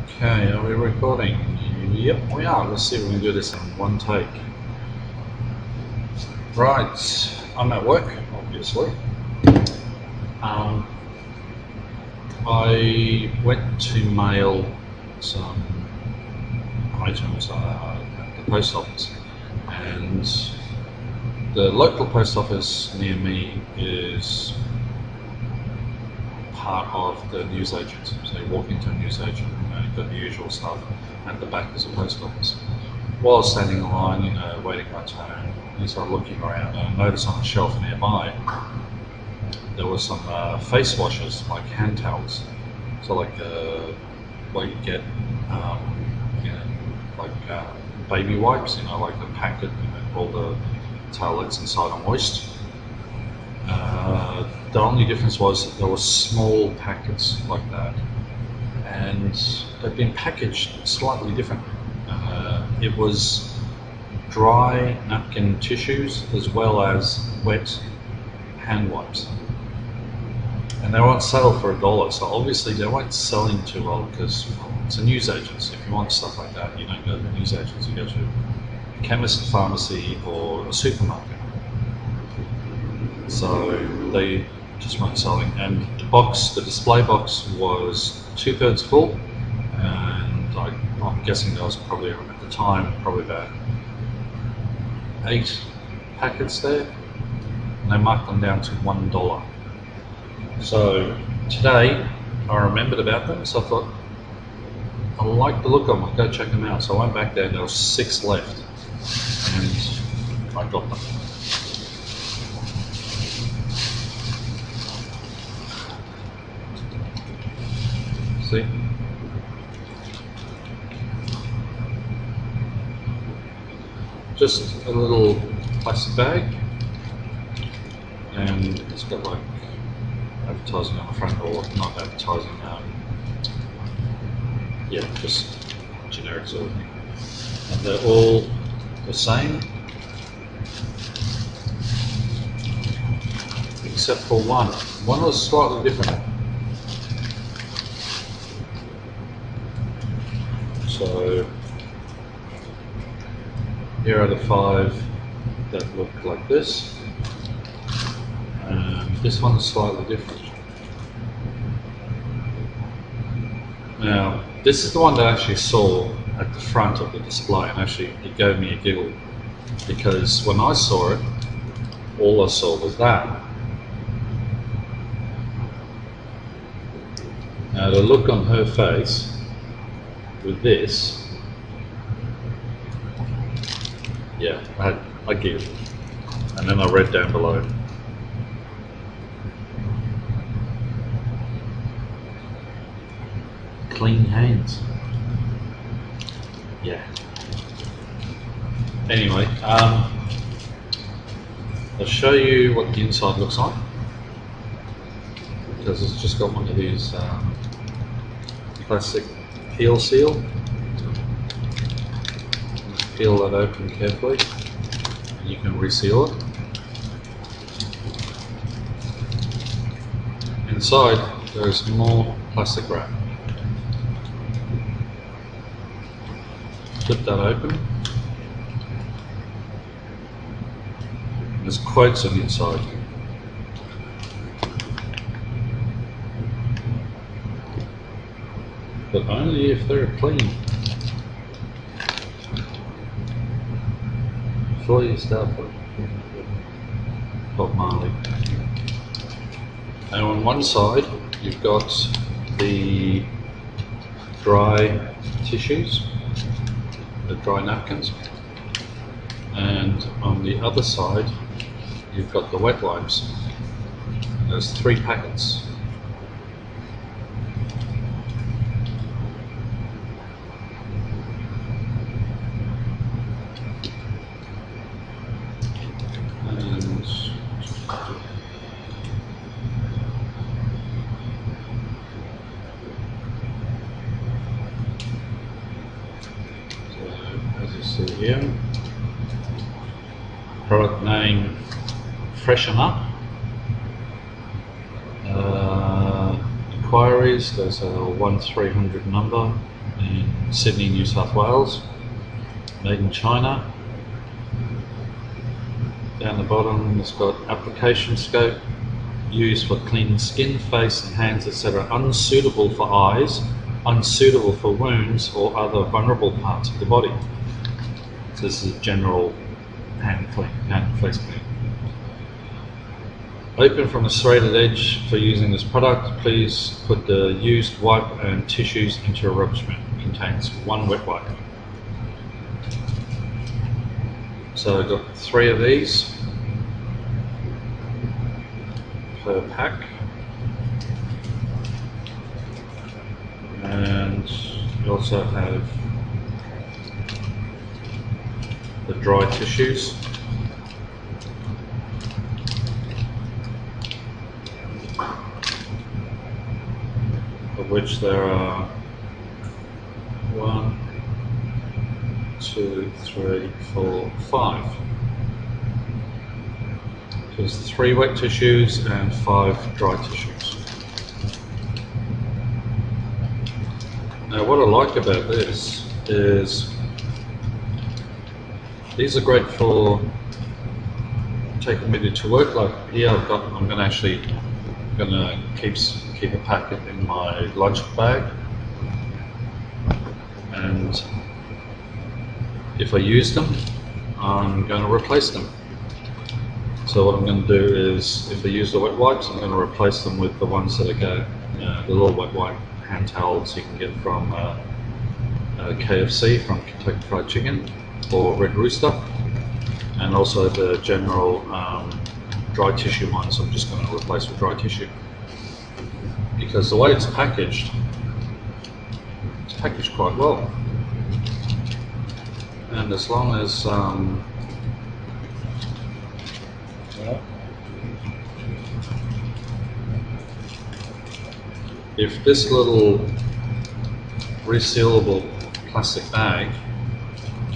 Okay, are we recording? Yep, we are. Let's see if we can do this in one take. Right, I'm at work, obviously. I went to mail some items at the post office, and the local post office near me is part of the newsagent. So you walk into a newsagent, you've got the usual stuff. At the back is a post office. While I was standing in line, waiting my turn, I started looking around, and I noticed on a shelf nearby there was some face washes, like hand towels. So like you get, um, you know, like baby wipes, like the packet, all the towelettes inside are moist. The only difference was that there were small packets like that, and they've been packaged slightly differently. It was dry napkin tissues as well as wet hand wipes, and they were on sale for $1. So obviously they weren't selling too well because it's a news agency. If you want stuff like that, you don't go to the news agency. You go to a chemist, pharmacy, or a supermarket. So they just weren't selling, and the display box was 2/3 full, and I'm guessing there was probably at the time probably about 8 packets there, and they marked them down to $1. So today I remembered about them, so I thought I like the look of them. I'll go check them out. So I went back there, and there was 6 left, and I got them. See? Just a little plastic bag, and it's got like advertising on the front, or not advertising, just generic sort of thing. And they're all the same, except for one. One was slightly different. So here are the 5 that look like this. This one is slightly different. Now, this is the one that I actually saw at the front of the display, and actually it gave me a giggle, because when I saw it, all I saw was that. Now, the look on her face with this, yeah, I giggled. And then I read down below, clean hands. Yeah. Anyway, I'll show you what the inside looks like, because it's just got one of these plastic peel seal. Peel that open carefully, and you can reseal it. Inside there is more plastic wrap. Flip that open. There's quotes on the inside. But only if they're clean. Before you start Bob Marley. And on one side you've got the dry tissues, the dry napkins, and on the other side you've got the wet wipes. There's 3 packets. See here, product name Freshen Up, inquiries is. There's a 1300 number in Sydney, New South Wales, made in China. Down the bottom it's got application scope, used for cleaning skin, face and hands, etc. Unsuitable for eyes, unsuitable for wounds or other vulnerable parts of the body. So this is a general hand and face clean. Open from a serrated edge. For using this product, please put the used wipe and tissues into a rubbish bin. It contains one wet wipe. So I've got 3 of these per pack, and you also have the dry tissues. Of which there are 1, 2, 3, 4, 5. There's 3 wet tissues and 5 dry tissues. Now what I like about this is these are great for taking with you to work. Like here I'm going to keep a packet in my lunch bag, and if I use them, I'm going to replace them. So what I'm going to do is, if I use the wet wipes, I'm going to replace them with the ones that are the little wet wipe hand towels you can get from KFC, from Kentucky Fried Chicken, or Red Rooster, and also the general dry tissue ones I'm just going to replace with dry tissue. Because the way it's packaged quite well. And as long as if this little resealable plastic bag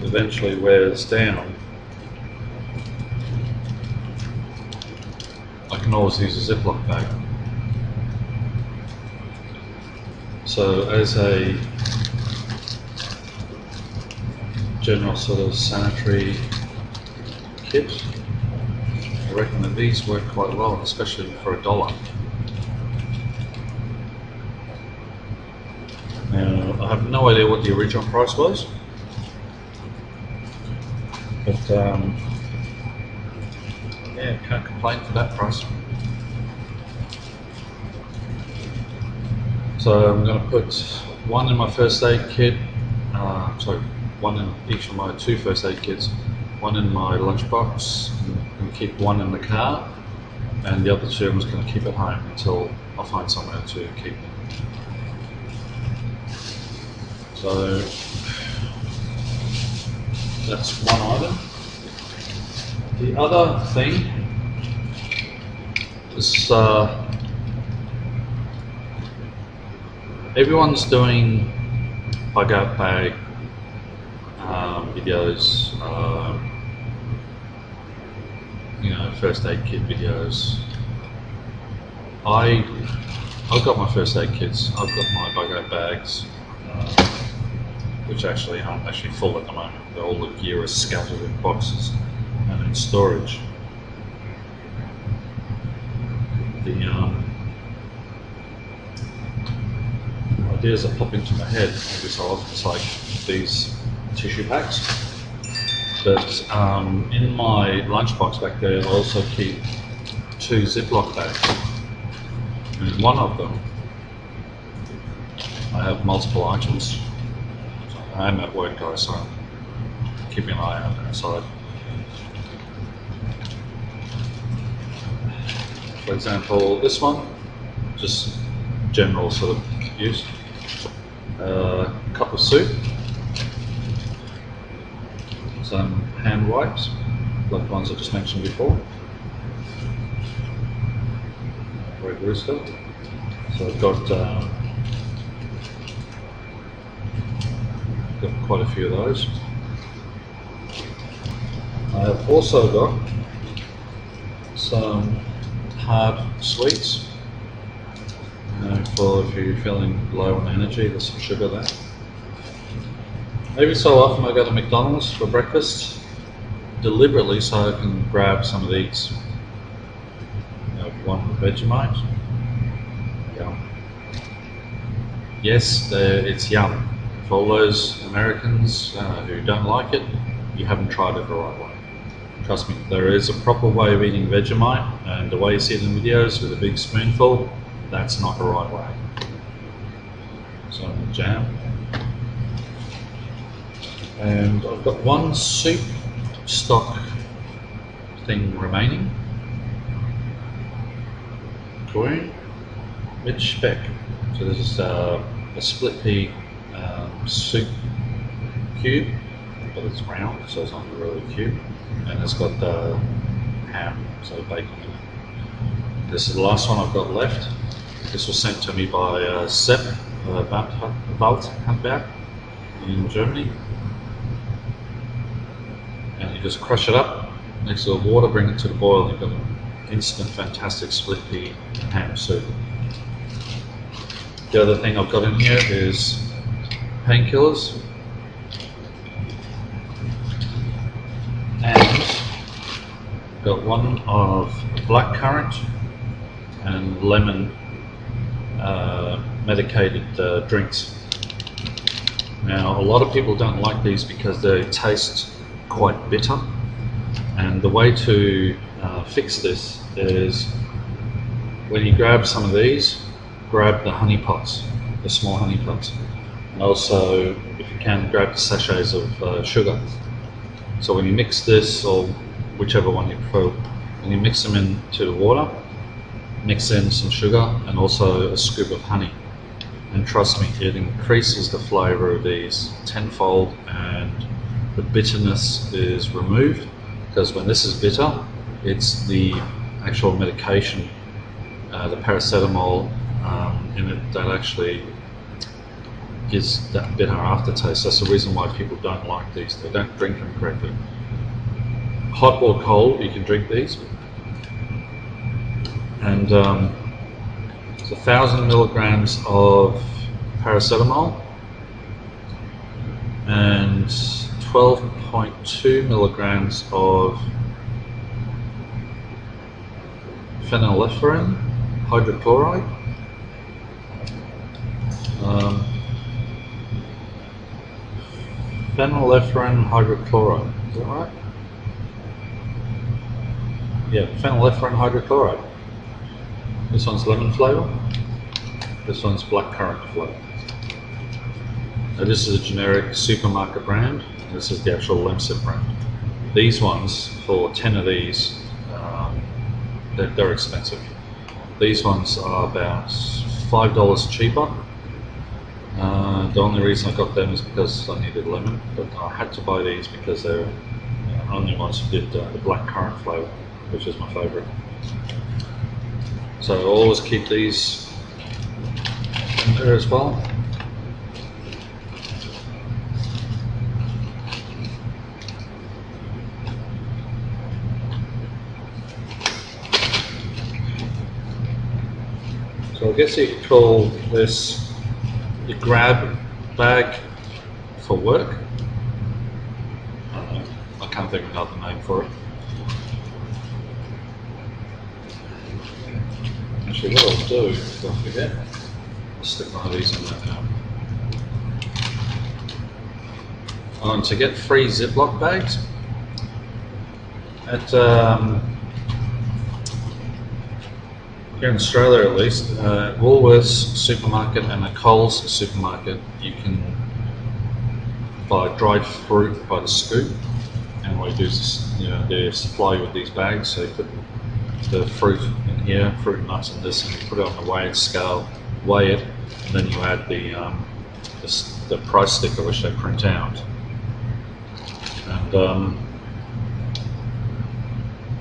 eventually wears down, I can always use a Ziploc bag. So as a general sort of sanitary kit, I reckon that these work quite well, especially for $1. Now, I have no idea what the original price was, but yeah, can't complain for that price. So I'm going to put one in my first aid kit, one in each of my 2 first aid kits, one in my lunchbox, and keep one in the car, and the other 2 I'm just going to keep at home until I find somewhere to keep them. So that's one item. The other thing is everyone's doing bug out bag videos, first aid kit videos. I've got my first aid kits. I've got my bug out bags, which actually aren't actually full at the moment. All the gear is scattered in boxes and in storage. The ideas that pop into my head every so often, it's like these tissue packs. But in my lunchbox back there, I also keep 2 Ziploc bags. And in one of them, I have multiple items. So I'm at work, guys, so I'm keeping an eye out outside. For example, this one, just general sort of use. Cup of soup, some hand wipes, like the ones I just mentioned before, Red Rooster. So I've got quite a few of those. I have also got some hard sweets, for if you're feeling low on energy. There's some sugar there. Every so often I go to McDonald's for breakfast, deliberately so I can grab some of these. One Vegemite. Yum. Yes, it's yum. For all those Americans who don't like it, you haven't tried it the right way. Trust me, there is a proper way of eating Vegemite, and the way you see it in videos with a big spoonful, that's not the right way. Some jam. And I've got one soup stock thing remaining. Green with speck. So this is a split pea soup cube, but it's round, so it's not really a cube. And it's got ham, so bacon in it. This is the last one I've got left. This was sent to me by Sepp Waldhandberg in Germany. And you just crush it up next to the water, bring it to the boil, and you've got an instant fantastic split pea ham soup. The other thing I've got in here is painkillers and got one of blackcurrant and lemon medicated drinks. Now a lot of people don't like these because they taste quite bitter, and the way to fix this is when you grab some of these, grab the honey pots, the small honey pots, and also if you can grab the sachets of sugar. So when you mix this, or whichever one you prefer, when you mix them into the water, mix in some sugar and also a scoop of honey, and trust me, it increases the flavour of these tenfold and the bitterness is removed, because when this is bitter, it's the actual medication, the paracetamol in it, that actually gives that bitter aftertaste. That's the reason why people don't like these. They don't drink them correctly. Hot or cold, you can drink these. And it's 1,000 milligrams of paracetamol and 12.2 milligrams of phenylephrine hydrochloride. Phenylephrine hydrochloride, is that right? Yeah, phenylephrine hydrochloride. This one's lemon flavour, this one's blackcurrant flavour. Now this is a generic supermarket brand, this is the actual Lemsip brand. These ones, for 10 of these, they're expensive. These ones are about $5 cheaper. The only reason I got them is because I needed lemon, but I had to buy these because they're the only ones who did the blackcurrant flavour, which is my favourite. So I'll always keep these in there as well. So I guess you could call this the grab bag for work. I can't think of another name for it. Actually, what I'll do, if I forget, I'll stick one of these in there now. To get free Ziploc bags at here in Australia, at least, Woolworths supermarket and a Coles supermarket, you can buy dried fruit by the scoop, and what you do is, they supply you with these bags. So you put the fruit in here, fruit, nuts, and this, and you put it on the weighed scale, weigh it, and then you add the price sticker which they print out. And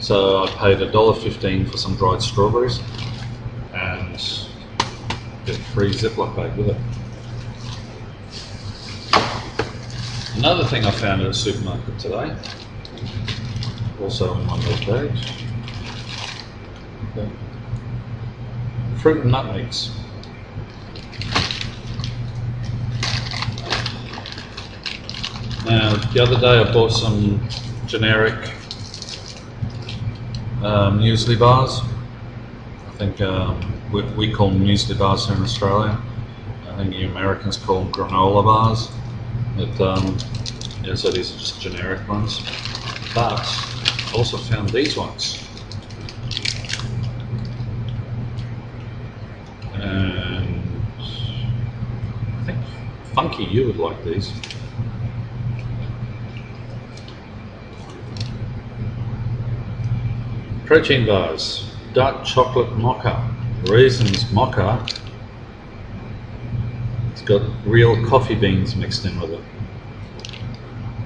so I paid $1.15 for some dried strawberries and get a free Ziploc bag with it. Another thing I found at a supermarket today, also in one of those bags, fruit and nut mix. Now, the other day I bought some generic muesli bars. I think we call them muesli bars here in Australia. I think you Americans call them granola bars. But, yeah, so these are just generic ones. But I also found these ones. And I think, Funky, you would like these. Protein bars, dark chocolate mocha, raisins mocha. It's got real coffee beans mixed in with it.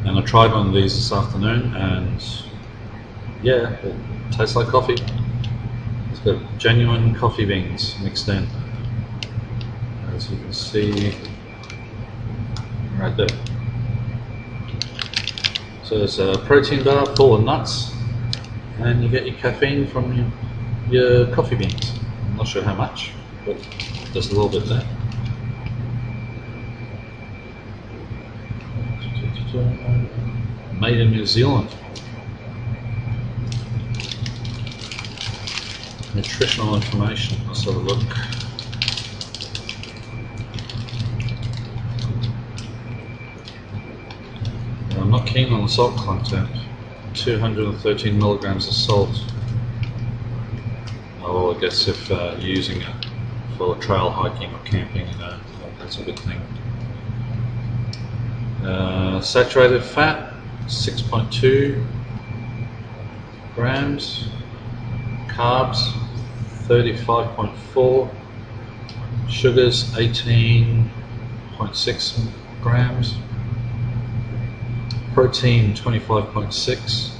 And I tried one of these this afternoon, and yeah, it tastes like coffee. It's got genuine coffee beans mixed in, as you can see right there. So it's a protein bar full of nuts, and you get your caffeine from your coffee beans. I'm not sure how much, but just a little bit there. Made in New Zealand. Nutritional information, let's have a look. I'm not keen on the salt content. 213 milligrams of salt. Oh, I guess if you're using it for trail hiking or camping, that's a good thing. Saturated fat, 6.2 grams. Carbs, 35.4. Sugars, 18.6 grams. Protein, 25.6.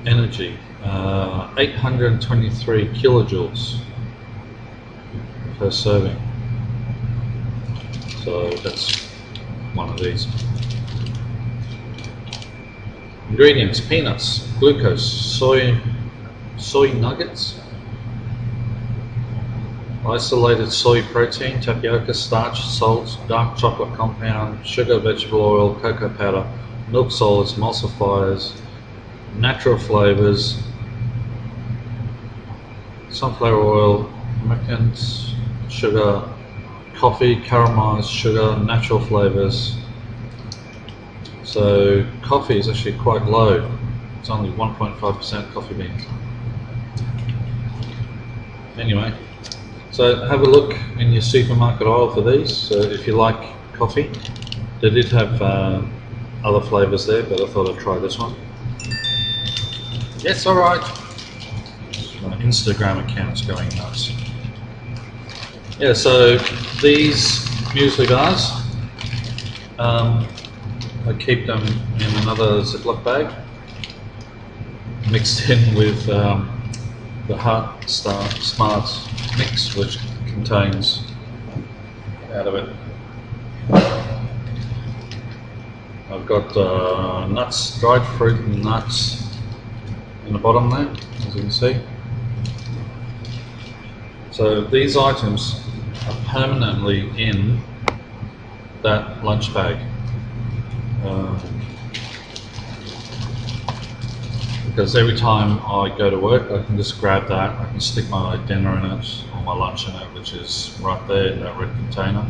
Energy, 823 kilojoules per serving. So that's one of these. Ingredients: peanuts, glucose, soy nuggets, isolated soy protein, tapioca, starch, salt, dark chocolate compound, sugar, vegetable oil, cocoa powder, milk solids, emulsifiers, natural flavors, sunflower oil, macant sugar, coffee, caramelized sugar, natural flavors. So coffee is actually quite low. It's only 1.5% coffee beans. Anyway, so have a look in your supermarket aisle for these. So if you like coffee, they did have other flavors there, but I thought I'd try this one. Yes, all right. My Instagram account's going nuts. Yeah, so these muesli bars, I keep them in another Ziploc bag, mixed in with the Heart Smart mix, which contains out of it. I've got nuts, dried fruit and nuts in the bottom there, as you can see. So these items are permanently in that lunch bag. Because every time I go to work, I can just grab that, I can stick my dinner in it, or my lunch in it, which is right there in that red container,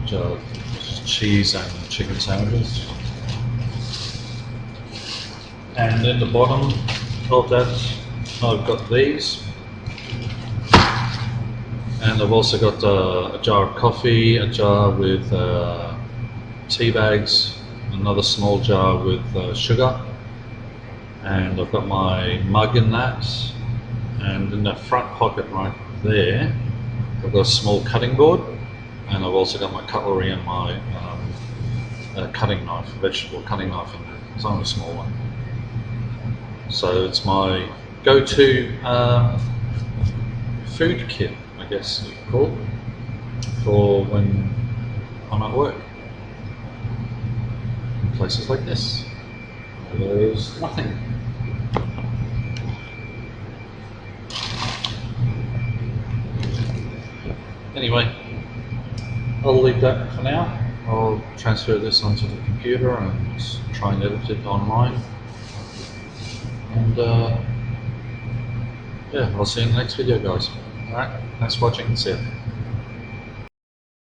which are cheese and chicken sandwiches. And in the bottom of that, I've got these. And I've also got a jar of coffee, a jar with tea bags, another small jar with sugar, and I've got my mug in that, and in the front pocket right there I've got a small cutting board, and I've also got my cutlery and my cutting knife, vegetable cutting knife in there. It's only a small one. So it's my go-to food kit, I guess you could call it, for when I'm at work. In places like this, there's nothing. Anyway, I'll leave that for now. I'll transfer this onto the computer and try and edit it online. And yeah, I'll see you in the next video, guys. Alright, thanks for watching. See ya.